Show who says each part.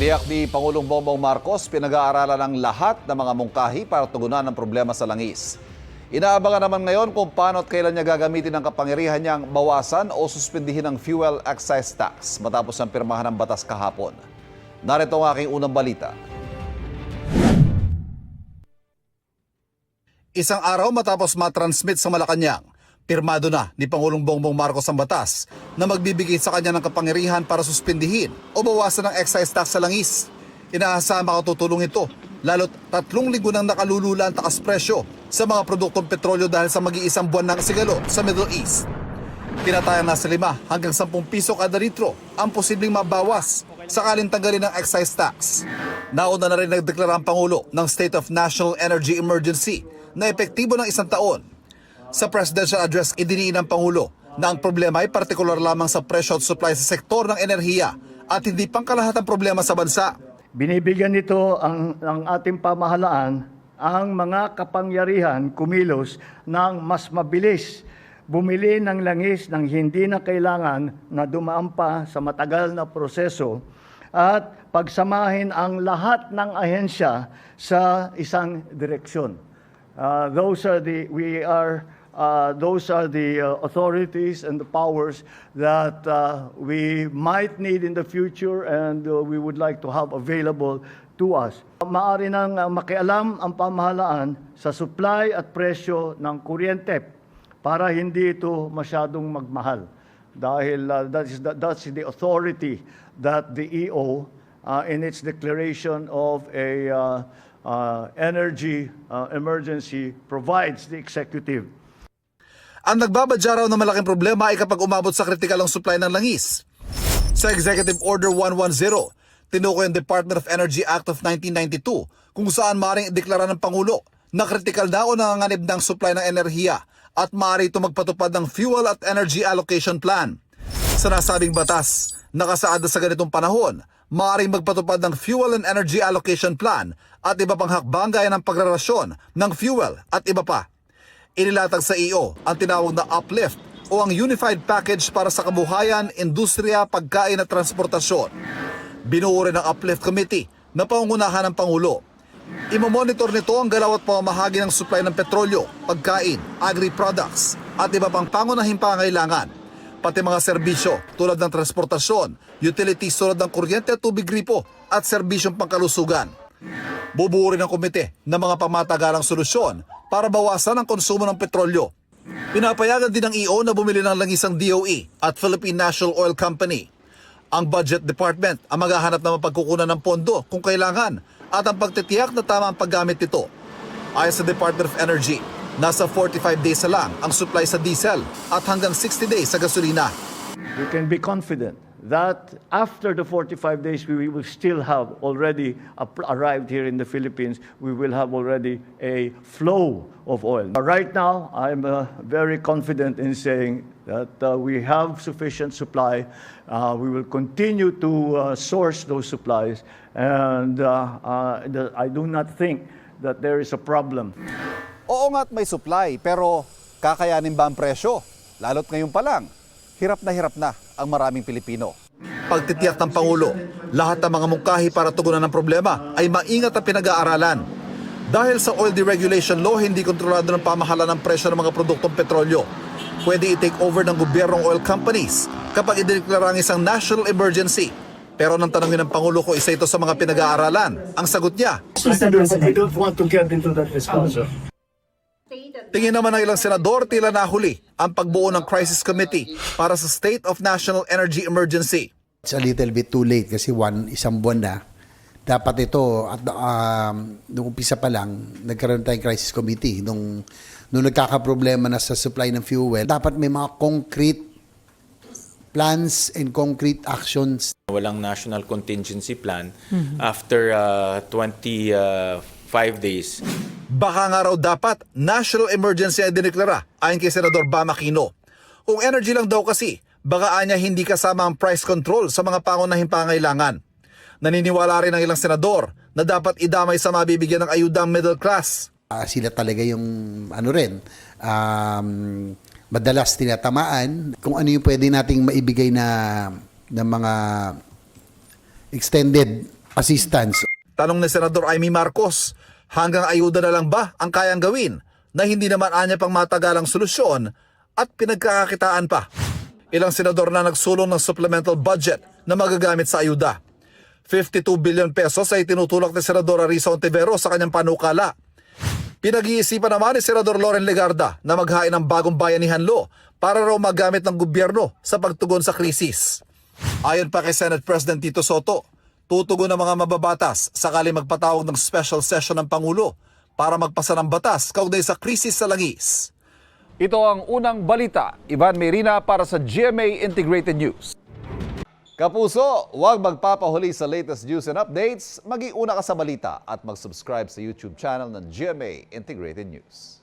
Speaker 1: Tiniyak ni Pangulong Bongbong Marcos, pinag-aaralan ang lahat ng mga mungkahi para tugunan ang problema sa langis. Inaabangan naman ngayon kung paano at kailan niya gagamitin ang kapangyarihan niyang bawasan o suspindihin ang fuel excise tax matapos ang pirmahan ng batas kahapon. Narito ang aking unang balita. Isang araw matapos matransmit sa Malacanang, pirmado na ni Pangulong Bongbong Marcos ang batas na magbibigay sa kanya ng kapangyarihan para suspindihin o bawasan ang excise tax sa langis. Inaasahan makatutulong ito lalo't 3 linggo nang nakalulula ang taas presyo sa mga produktong petrolyo dahil sa mag-iisang buwan ng sigalo sa Middle East. Tinatayang nasa 5 hanggang 10 piso kada litro ang posibleng mabawas sakaling tanggalin ng excise tax. Nauna na rin nagdeklara ang Pangulo ng State of National Energy Emergency na epektibo ng 1 taon. Sa presidential address, idiniin ng Pangulo na ang problema ay partikular lamang sa presyo at supply sa sektor ng enerhiya at hindi pangkalahatang problema sa bansa.
Speaker 2: Binibigyan nito ang ating pamahalaan ang mga kapangyarihan kumilos ng mas mabilis, bumili ng langis ng hindi na kailangan na dumaan pa sa matagal na proseso at pagsamahin ang lahat ng ahensya sa isang direksyon. Those are the authorities and the powers that we might need in the future and we would like to have available to us. Maaari nang makialam ang pamahalaan sa supply at presyo ng kuryente para hindi ito masyadong magmahal. Dahil that's the authority that the EO in its declaration of a energy emergency provides the executive.
Speaker 1: Ang nagbabadya raw ng malaking problema ay kapag umabot sa kritikal ang supply ng langis. Sa Executive Order 110, tinukoy ang Department of Energy Act of 1992 kung saan maaaring ideklara ng Pangulo na kritikal na o nanganganib ng supply ng enerhiya at maaari ito magpatupad ng Fuel at Energy Allocation Plan. Sa nasabing batas, nakasaad sa ganitong panahon, maaaring magpatupad ng Fuel and Energy Allocation Plan at iba pang hakbang gaya ng pagrarasyon ng fuel at iba pa. Inilatag sa EO ang tinawag na uplift o ang Unified Package para sa kabuhayan, industriya, pagkain at transportasyon. Binuo rin ang Uplift Committee na pangungunahan ng Pangulo. Imomonitor nito ang galaw at pamamahagi ng supply ng petrolyo, pagkain, agri-products at iba pang pangunahing pangailangan. Pati mga serbisyo tulad ng transportasyon, utilities tulad ng kuryente at tubig gripo at serbisyong pangkalusugan. Bubuo rin ang komite ng mga pamatagalang solusyon para bawasan ang konsumo ng petrolyo. Pinapayagan din ng EO na bumili ng langis ang DOE at Philippine National Oil Company. Ang Budget Department ang maghahanap ng mapagkukunan ng pondo kung kailangan at ang pagtitiyak na tama ang paggamit nito. Ayon sa Department of Energy, nasa 45 days na lang ang supply sa diesel at hanggang 60 days sa gasolina.
Speaker 2: You can be confident that after the 45 days, we will still have already arrived here in the Philippines, we will have already a flow of oil. Right now, I'm very confident in saying that we have sufficient supply. We will continue to source those supplies, and I do not think that there is a problem.
Speaker 1: Oo nga't may supply pero kakayanin ba ang presyo? Lalo't ngayon pa lang, hirap na ang maraming Pilipino. Pagtitiyak ng Pangulo, lahat ng mga mungkahi para tugunan ng problema ay maingat at pinag-aaralan. Dahil sa oil deregulation law, hindi kontrolado ng pamahalaan ang presyo ng mga produktong petrolyo. Pwede i-take over ng gobyernong oil companies kapag ideklara ang isang national emergency. Pero nang tanongin ng Pangulo kung isa ito sa mga pinag-aaralan, ang sagot niya,
Speaker 2: I don't want to get into that discussion.
Speaker 1: tingin naman ng ilang senador tila nahuli ang pagbuo ng Crisis Committee para sa State of National Energy Emergency.
Speaker 3: It's a little bit too late kasi isang buwan na. Dapat ito, at nung umpisa pa lang, nagkaroon tayong Crisis Committee. Nung nagkakaproblema na sa supply ng fuel, dapat may mga concrete plans and concrete actions.
Speaker 4: Walang national contingency plan after 25 days.
Speaker 1: Baka nga raw dapat national emergency ay dineklara ayon kay Senador Bam Aquino. Kung energy lang daw kasi, baka anya hindi kasama ang price control sa mga pangunahing pangailangan. Naniniwala rin ang ilang senador na dapat idamay sa mabibigyan ng ayudang middle class.
Speaker 3: Sila talaga yung madalas tinatamaan. Kung ano yung pwede nating maibigay na mga extended assistance.
Speaker 1: Tanong ni Senador Amy Marcos, hanggang ayuda na lang ba ang kayang gawin na hindi naman anya pang matagalang solusyon at pinagkakakitaan pa? Ilang senador na nagsulong ng supplemental budget na magagamit sa ayuda. 52 billion pesos ay tinutulak ni Senadora Risa Ontiveros sa kanyang panukala. Pinag-iisipan naman ni Senador Loren Legarda na maghain ng bagong bayanihan law para raw magamit ng gobyerno sa pagtugon sa krisis. Ayon pa kay Senate President Tito Soto, tutugon ng mga mababatas sakali magpatawag ng special session ng Pangulo para magpasa ng batas kaugnay sa krisis sa langis.
Speaker 5: Ito ang unang balita. Ivan Mayrina para sa GMA Integrated News.
Speaker 6: Kapuso, huwag magpapahuli sa latest news and updates. Mag-iuna ka sa balita at mag-subscribe sa YouTube channel ng GMA Integrated News.